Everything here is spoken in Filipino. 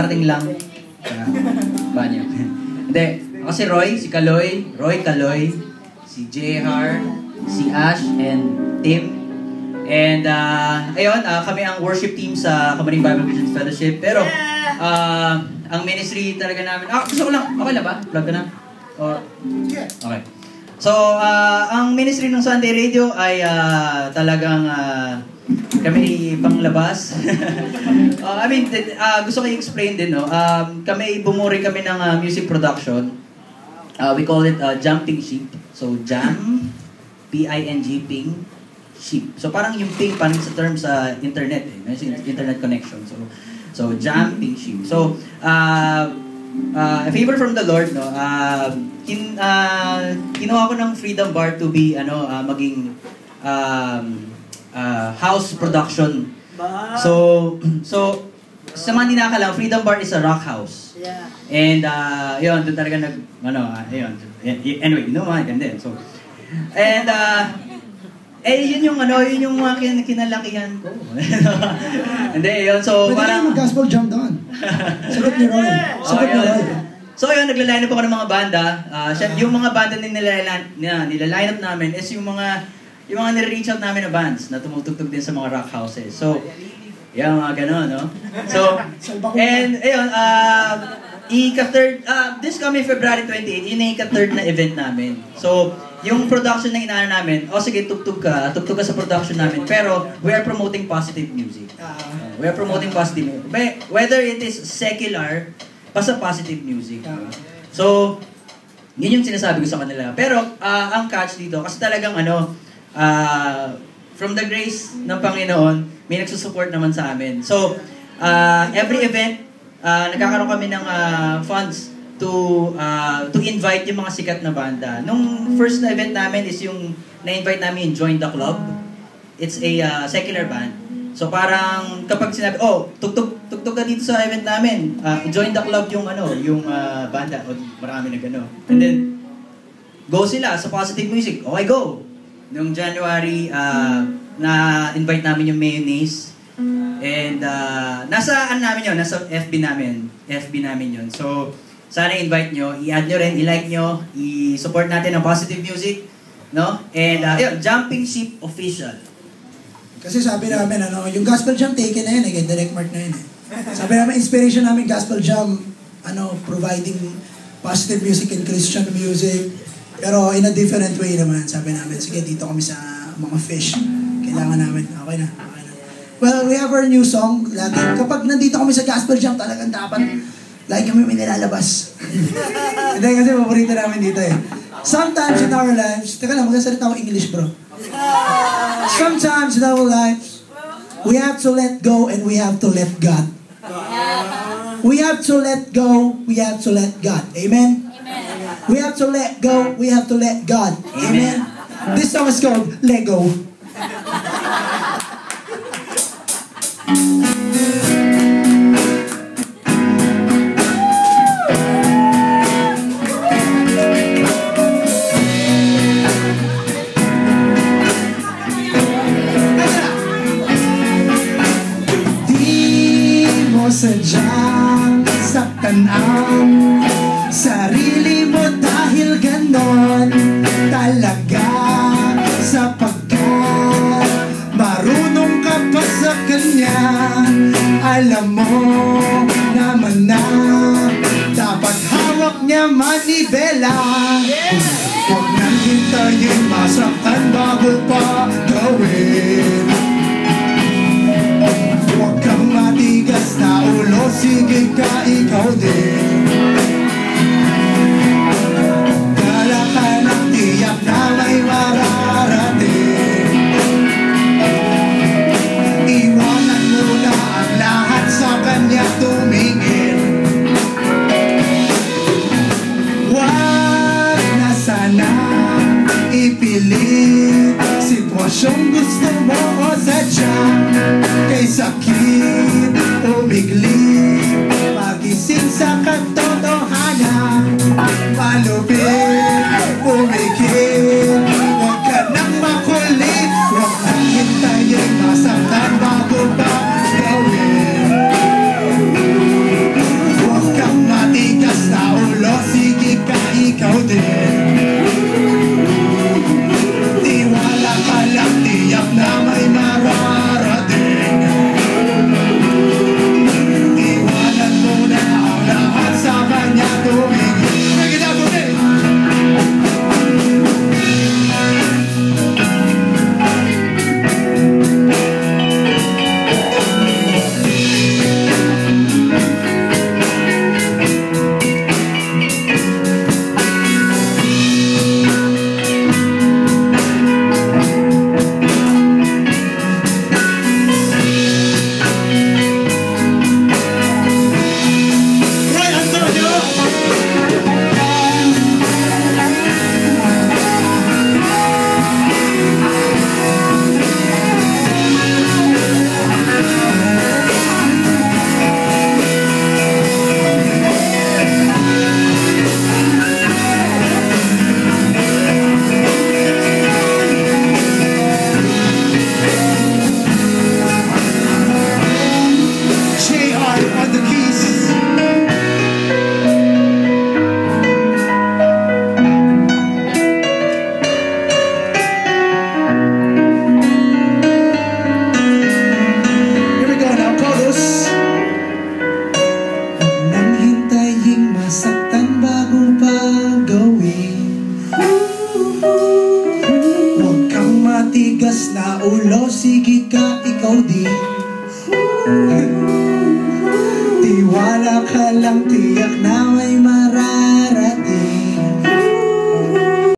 kakarating lang. Banyo. Hindi. Ako si Roy, si Kaloy, Roy Kaloy, si JR, si Ash, and Tim. And ayun, kami ang worship team sa Kamaring Bible Christian Fellowship. Pero ang ministry talaga namin, gusto ko lang, okay na ba? Vlog ka na? Okay. So, ang ministry ng Sunday Radio ay talagang kami panglabas. I mean, gusto ko i-explain din, no? Bumuri kami ng music production. We call it Jumping Sheep. So, jam, P-I-N-G, ping, sheep. So, parang yung ping, parang sa term sa internet, internet connection. So Jumping Sheep. So, a favor from the Lord, no? Kinuha ko ng Freedom Bar to be, maging house production. So sa mga hindi nakakalam, Freedom Bar is a rock house. Yeah. And yun, doon talaga ayun. Anyway, ganda. So, and yun yung mga kinalakihan ko. Hindi, yun. So, pwede parang mag-gospel jam doon. Sagot ni Roy. So, yun, nagla-line up ako ng mga banda. Yung mga banda na nila-line up namin is yung mga nire-reach out namin na bands na tumutugtog din sa mga rock houses. So, yan, mga gano'n, no? So, and, ayun, this coming February 28, yun yung ika-third na event namin. So, yung production na inaano namin, sige, tugtog ka sa production namin, pero we are promoting positive music. We are promoting positive music. Whether it is secular, basta positive music. So, yun yung sinasabi ko sa kanila. Pero, ang catch dito, kasi talagang from the grace ng Panginoon, may nagsusupport naman sa amin. So, every event, nagkakaroon kami ng funds to invite yung mga sikat na banda. Nung first na event namin is yung na-invite namin yung Join the Club. It's a secular band. So parang kapag sinabi, tugtog ka dito sa event namin, Join the Club yung banda. O marami na gano'n. And then, go sila sa positive music. Okay, go! Nung January, na-invite namin yung Mayonnaise. And nasa FB namin yun. So, sana i-invite nyo, i-add nyo rin, i-like nyo, i-support natin ang positive music, no? And yun, Jumping Sheep Official. Kasi sabi namin, yung gospel jam taken na yun, kay Direct Mark na yun. Sabi namin, inspiration namin gospel jam, providing positive music and Christian music, pero in a different way naman. Sabi namin, sige, dito kami sa mga fish. Kailangan namin, okay na. Well, we have our new song. Lagi, kapag nandito kami sa gospel jam, talagang dapat like kami may nilalabas. Hindi kasi paborito namin dito eh. Sometimes in our lives, teka lang, magsasalita ako English, bro. Sometimes in our lives, we have to let go and we have to let God. We have to let go, we have to let God. Amen? We have to let go, we have to let God. Amen? This song is called Lego. Sadyang saktan ang sarili mo dahil ganon talaga, sapagkat marunong ka pa sa kanya. Alam mo naman na dapat hawak niya manibela. Huwag nang hintayin masaktan bago pa gawin. Huwag kang matigas na ulo, sige ka ikaw din. Dala ka ng tiyak na may mararating. Iwanan mo na ang lahat, sa kanya tumingin. Huwag na sana ipilit sitwasyong gusto mo o sadyang kay sakit o bigli magising sa katotohanan. Palupit, umikit, huwag ka nang makulit. Huwag nang hintayin masaktan bago pa gawin. matigas na ulo, sige ka, ikaw di. Tiwala ka lang, tiyak na may marami